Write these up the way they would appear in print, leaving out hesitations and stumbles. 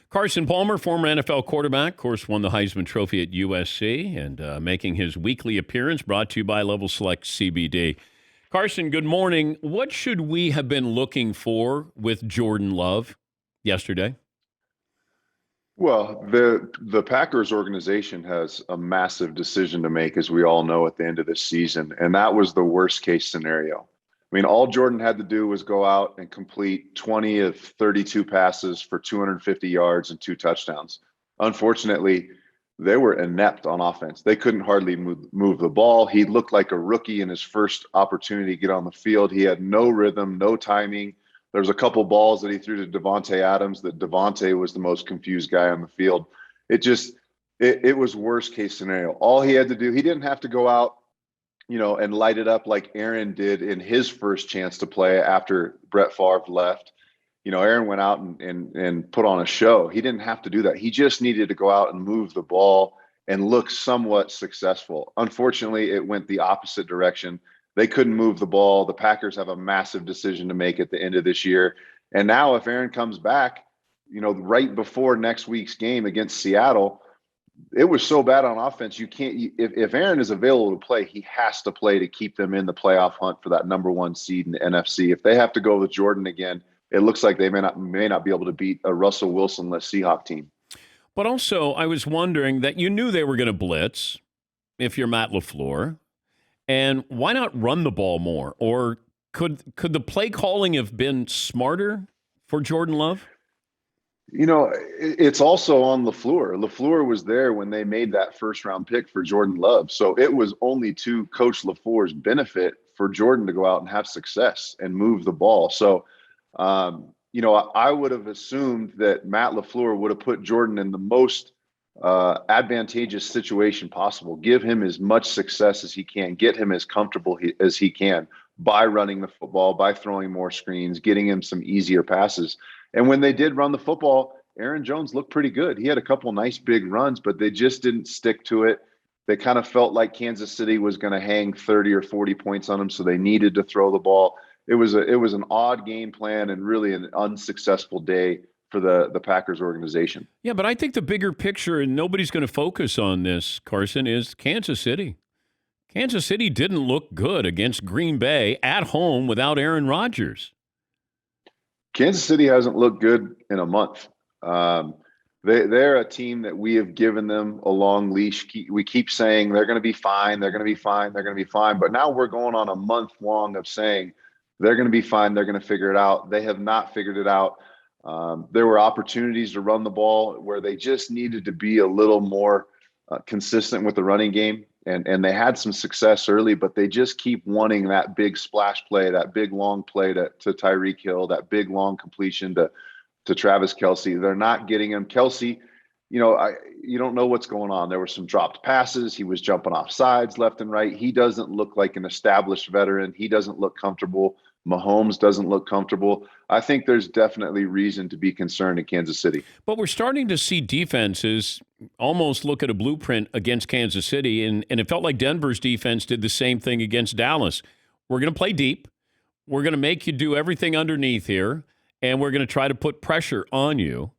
Carson Palmer, former NFL quarterback, of course, won the Heisman Trophy at USC and making his weekly appearance, brought to you by Level Select CBD. Carson, good morning. What should we have been looking for with Jordan Love yesterday? Well, the Packers organization has a massive decision to make, as we all know, at the end of this season, and that was the worst case scenario. I mean, all Jordan had to do was go out and complete 20 of 32 passes for 250 yards and 2 touchdowns. Unfortunately, they were inept on offense. They couldn't hardly move the ball. He looked like a rookie in his first opportunity to get on the field. He had no rhythm, no timing. There was a couple balls that he threw to Devontae Adams that Devontae was the most confused guy on the field. It was worst case scenario. All he had to do, he didn't have to go out, and light it up like Aaron did in his first chance to play after Brett Favre left. Aaron went out and put on a show. He didn't have to do that. He just needed to go out and move the ball and look somewhat successful. Unfortunately, it went the opposite direction. They couldn't move the ball. The Packers have a massive decision to make at the end of this year. And now if Aaron comes back, right before next week's game against Seattle, it was so bad on offense. You can't, if Aaron is available to play, he has to play to keep them in the playoff hunt for that number 1 seed in the NFC. If they have to go with Jordan again, it looks like they may not be able to beat a Russell Wilson-less Seahawk team. But also, I was wondering that you knew they were going to blitz if you're Matt LaFleur. And why not run the ball more? Or could the play calling have been smarter for Jordan Love? It's also on LaFleur. LaFleur was there when they made that first-round pick for Jordan Love. So it was only to Coach LaFleur's benefit for Jordan to go out and have success and move the ball. So, I would have assumed that Matt LaFleur would have put Jordan in the most advantageous situation possible. Give him as much success as he can. Get him as comfortable as he can by running the football, by throwing more screens, getting him some easier passes. And when they did run the football, Aaron Jones looked pretty good. He had a couple nice big runs, but they just didn't stick to it. They kind of felt like Kansas City was going to hang 30 or 40 points on them, so they needed to throw the ball. It was an odd game plan and really an unsuccessful day for the Packers organization. Yeah, but I think the bigger picture, and nobody's going to focus on this, Carson, is Kansas City. Kansas City didn't look good against Green Bay at home without Aaron Rodgers. Kansas City hasn't looked good in a month. They're a team that we have given them a long leash. We keep saying they're going to be fine, they're going to be fine, they're going to be fine. But now we're going on a month long of saying they're going to be fine, they're going to figure it out. They have not figured it out. There were opportunities to run the ball where they just needed to be a little more consistent with the running game. And they had some success early, but they just keep wanting that big splash play, that big long play to Tyreek Hill, that big long completion to Travis Kelce. They're not getting him. Kelce, you don't know what's going on. There were some dropped passes. He was jumping off sides left and right. He doesn't look like an established veteran. He doesn't look comfortable. Mahomes doesn't look comfortable. I think there's definitely reason to be concerned in Kansas City. But we're starting to see defenses almost look at a blueprint against Kansas City, and it felt like Denver's defense did the same thing against Dallas. We're going to play deep. We're going to make you do everything underneath here, and we're going to try to put pressure on you.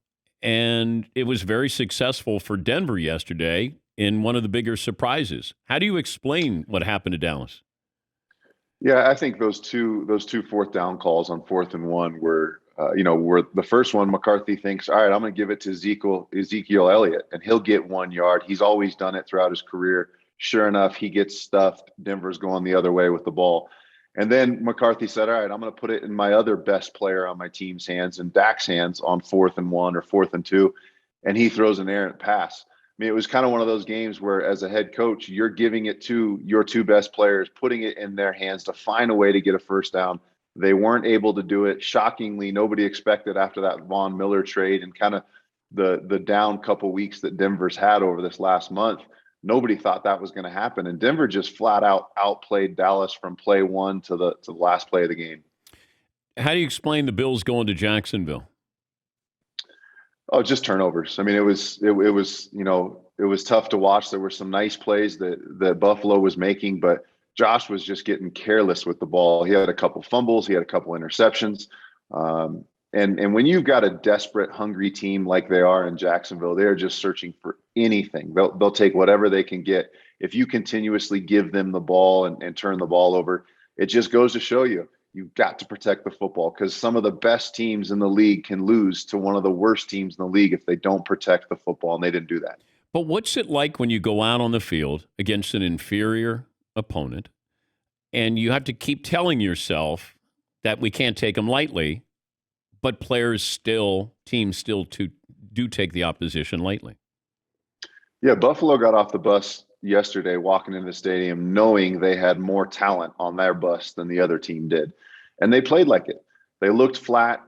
And it was very successful for Denver yesterday in one of the bigger surprises. How do you explain what happened to Dallas? Yeah, I think those two 4th down calls on 4th and 1 were the first one. McCarthy thinks, all right, I'm going to give it to Ezekiel Elliott, and he'll get 1 yard. He's always done it throughout his career. Sure enough, he gets stuffed. Denver's going the other way with the ball. And then McCarthy said, all right, I'm going to put it in my other best player on my team's hands and Dak's hands on 4th and 1 or 4th and 2, and he throws an errant pass. I mean, it was kind of one of those games where, as a head coach, you're giving it to your 2 best players, putting it in their hands to find a way to get a first down. They weren't able to do it. Shockingly, nobody expected after that Von Miller trade and kind of the down couple weeks that Denver's had over this last month. Nobody thought that was going to happen. And Denver just flat out outplayed Dallas from play 1 to the last play of the game. How do you explain the Bills going to Jacksonville? Oh, just turnovers. I mean, it was tough to watch. There were some nice plays that Buffalo was making, but Josh was just getting careless with the ball. He had a couple fumbles. He had a couple interceptions. And when you've got a desperate, hungry team like they are in Jacksonville, they're just searching for anything. They'll take whatever they can get. If you continuously give them the ball and turn the ball over, it just goes to show you've got to protect the football, because some of the best teams in the league can lose to one of the worst teams in the league if they don't protect the football, and they didn't do that. But what's it like when you go out on the field against an inferior opponent and you have to keep telling yourself that we can't take them lightly, but teams still do take the opposition lightly? Yeah, Buffalo got off the bus yesterday walking into the stadium knowing they had more talent on their bus than the other team did. And they played like it. They looked flat.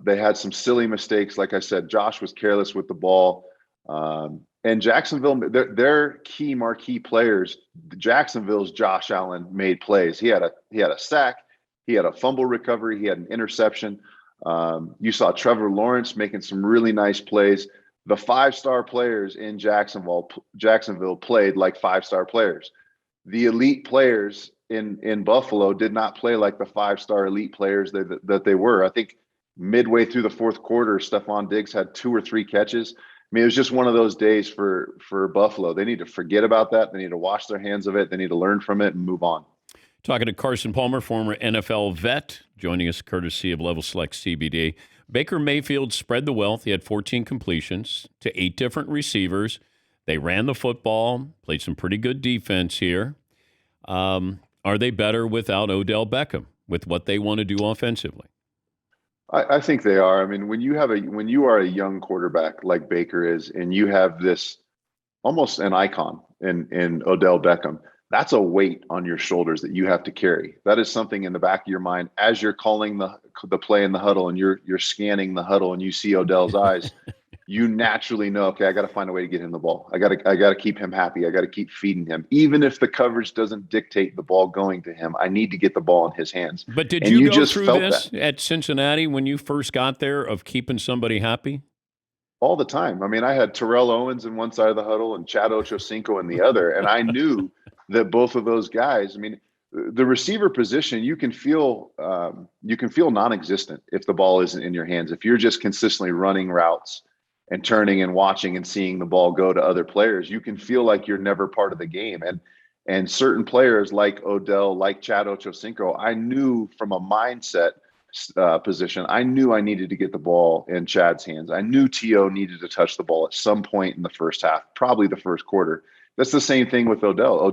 They had some silly mistakes. Like I said, Josh was careless with the ball. And Jacksonville, their key marquee players, Jacksonville's Josh Allen made plays. He had a sack, he had a fumble recovery, he had an interception. You saw Trevor Lawrence making some really nice plays. The 5-star players in Jacksonville played like 5-star players. The elite players in Buffalo did not play like the 5-star elite players that they were. I think midway through the fourth quarter, Stephon Diggs had 2 or 3 catches. I mean, it was just one of those days for Buffalo. They need to forget about that. They need to wash their hands of it. They need to learn from it and move on. Talking to Carson Palmer, former NFL vet, joining us courtesy of Level Select CBD. Baker Mayfield spread the wealth. He had 14 completions to 8 different receivers. They ran the football, played some pretty good defense here. Are they better without Odell Beckham with what they want to do offensively? I think they are. I mean, when you are a young quarterback like Baker is, and you have this almost an icon in Odell Beckham, that's a weight on your shoulders that you have to carry. That is something in the back of your mind as you're calling the play in the huddle and you're scanning the huddle and you see Odell's eyes. You naturally know, okay, I got to find a way to get him the ball. I got to keep him happy. I got to keep feeding him. Even if the coverage doesn't dictate the ball going to him, I need to get the ball in his hands. But did you go through this at Cincinnati when you first got there of keeping somebody happy? All the time. I mean, I had Terrell Owens in one side of the huddle and Chad Ochocinco in the other, and I knew that both of those guys, I mean, the receiver position, you can feel non-existent if the ball isn't in your hands. If you're just consistently running routes and turning and watching and seeing the ball go to other players, you can feel like you're never part of the game. And certain players like Odell, like Chad Ochocinco, I knew from a mindset position, I knew I needed to get the ball in Chad's hands. I knew T.O. needed to touch the ball at some point in the first half, probably the first quarter. That's the same thing with Odell.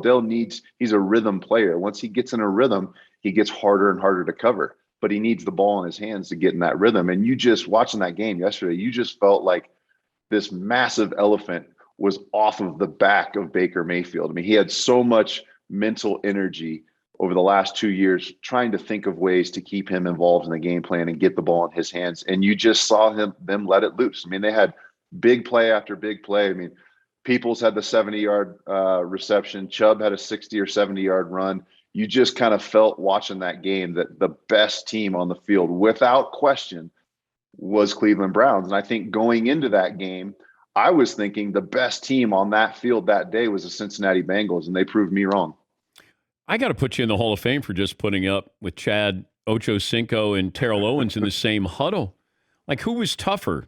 He's a rhythm player. Once he gets in a rhythm, he gets harder and harder to cover, but he needs the ball in his hands to get in that rhythm. And you just watching that game yesterday, you just felt like this massive elephant was off of the back of Baker Mayfield. I mean, he had so much mental energy over the last 2 years trying to think of ways to keep him involved in the game plan and get the ball in his hands. And you just saw them let it loose. I mean, they had big play after big play. I mean, Peoples had the 70-yard reception. Chubb had a 60 or 70-yard run. You just kind of felt watching that game that the best team on the field, without question, was Cleveland Browns. And I think going into that game, I was thinking the best team on that field that day was the Cincinnati Bengals, and they proved me wrong. I got to put you in the Hall of Fame for just putting up with Chad Ochocinco and Terrell Owens in the same huddle. Like, who was tougher?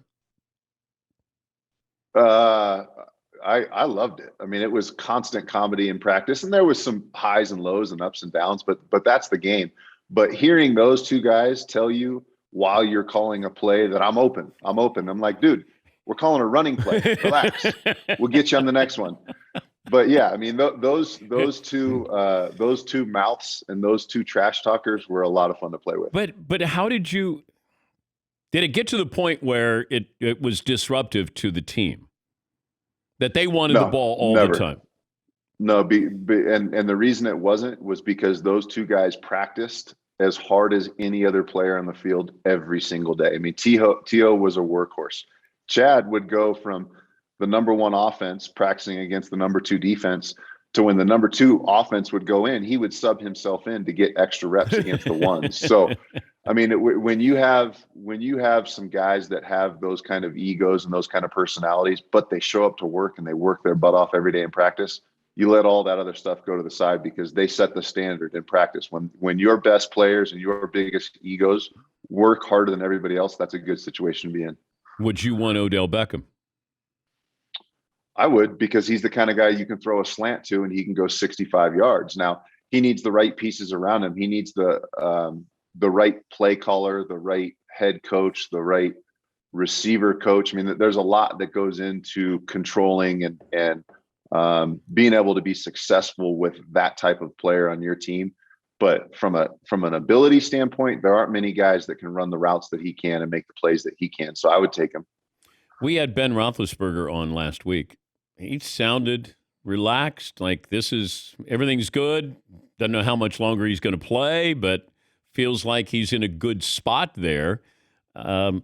I loved it. I mean, it was constant comedy in practice, and there was some highs and lows and ups and downs, but that's the game. But hearing those two guys tell you while you're calling a play that I'm open. I'm like, dude, we're calling a running play. Relax. We'll get you on the next one. But yeah, I mean, those two mouths and those two trash talkers were a lot of fun to play with. But how did it get to the point where it was disruptive to the team? That they wanted the ball all the time? No, and the reason it wasn't was because those two guys practiced as hard as any other player on the field every single day. I mean, T.O. was a workhorse. Chad would go from the number one offense practicing against the number two defense to when the number two offense would go in, he would sub himself in to get extra reps against the ones. So, I mean, when you have some guys that have those kind of egos and those kind of personalities, but they show up to work and they work their butt off every day in practice, you let all that other stuff go to the side because they set the standard in practice. When your best players and your biggest egos work harder than everybody else, that's a good situation to be in. Would you want Odell Beckham? I would, because he's the kind of guy you can throw a slant to and he can go 65 yards. Now, he needs the right pieces around him. He needs the right play caller, the right head coach, the right receiver coach. I mean, there's a lot that goes into controlling and being able to be successful with that type of player on your team. But from an ability standpoint, there aren't many guys that can run the routes that he can and make the plays that he can. So I would take him. We had Ben Roethlisberger on last week. He sounded relaxed, like everything's good. Doesn't know how much longer he's going to play, but feels like he's in a good spot there. Do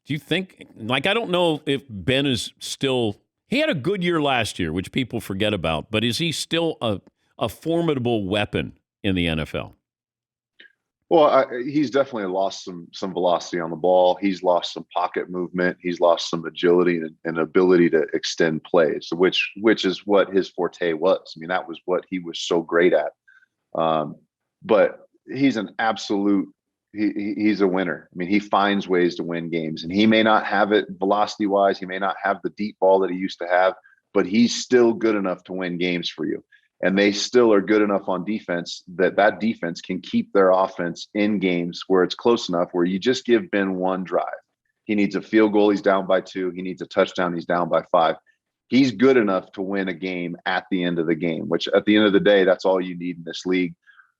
you think, I don't know if Ben is still, he had a good year last year, which people forget about, but is he still a formidable weapon in the NFL? Well, he's definitely lost some velocity on the ball. He's lost some pocket movement. He's lost some agility and ability to extend plays, which is what his forte was. I mean, that was what he was so great at. But he's an absolute. He's a winner. I mean, he finds ways to win games, and he may not have it velocity wise. He may not have the deep ball that he used to have, but he's still good enough to win games for you. And they still are good enough on defense that defense can keep their offense in games where it's close enough where you just give Ben one drive. He needs a field goal. He's down by 2. He needs a touchdown. He's down by 5. He's good enough to win a game at the end of the game, which at the end of the day, that's all you need in this league.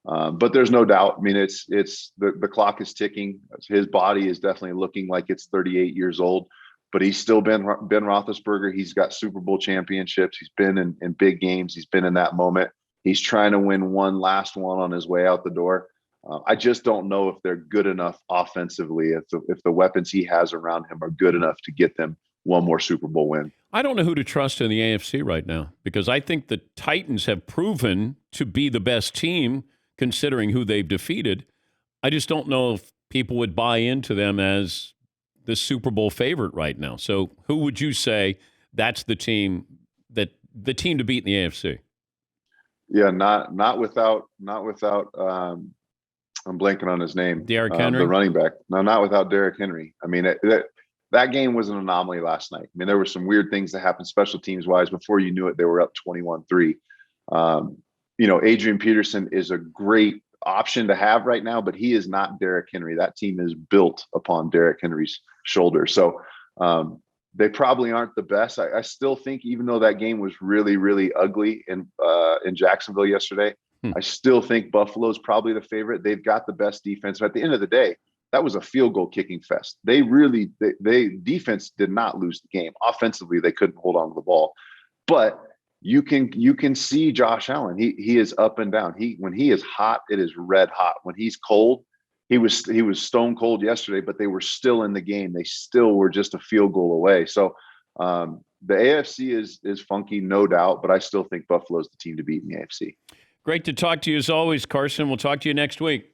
But there's no doubt. I mean, it's the clock is ticking. His body is definitely looking like it's 38 years old. But he's still Ben Roethlisberger. He's got Super Bowl championships. He's been in big games. He's been in that moment. He's trying to win one last one on his way out the door. I just don't know if they're good enough offensively, if the weapons he has around him are good enough to get them one more Super Bowl win. I don't know who to trust in the AFC right now, because I think the Titans have proven to be the best team considering who they've defeated. I just don't know if people would buy into them as the Super Bowl favorite right now. So who would you say that's the team to beat in the AFC? Yeah, not without I'm blanking on his name. Derrick Henry, the running back. No, not without Derrick Henry. I mean, that game was an anomaly last night. I mean, there were some weird things that happened special teams wise. Before you knew it, they were up 21-3. Adrian Peterson is a great option to have right now, but he is not Derrick Henry. That team is built upon Derrick Henry's shoulder. So they probably aren't the best. I still think, even though that game was really, really ugly in Jacksonville yesterday, I still think Buffalo's probably the favorite. They've got the best defense. But at the end of the day, that was a field goal kicking fest. They defense did not lose the game. Offensively, they couldn't hold on to the ball. But you can see Josh Allen. He is up and down. When he is hot, it is red hot. When he's cold, he was stone cold yesterday, but they were still in the game. They still were just a field goal away. So the AFC is funky, no doubt, but I still think Buffalo's the team to beat in the AFC. Great to talk to you as always, Carson. We'll talk to you next week.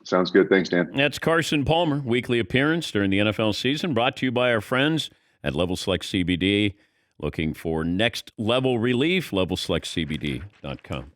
Sounds good. Thanks, Dan. That's Carson Palmer, weekly appearance during the NFL season, brought to you by our friends at Level Select CBD. Looking for next level relief, levelselectcbd.com.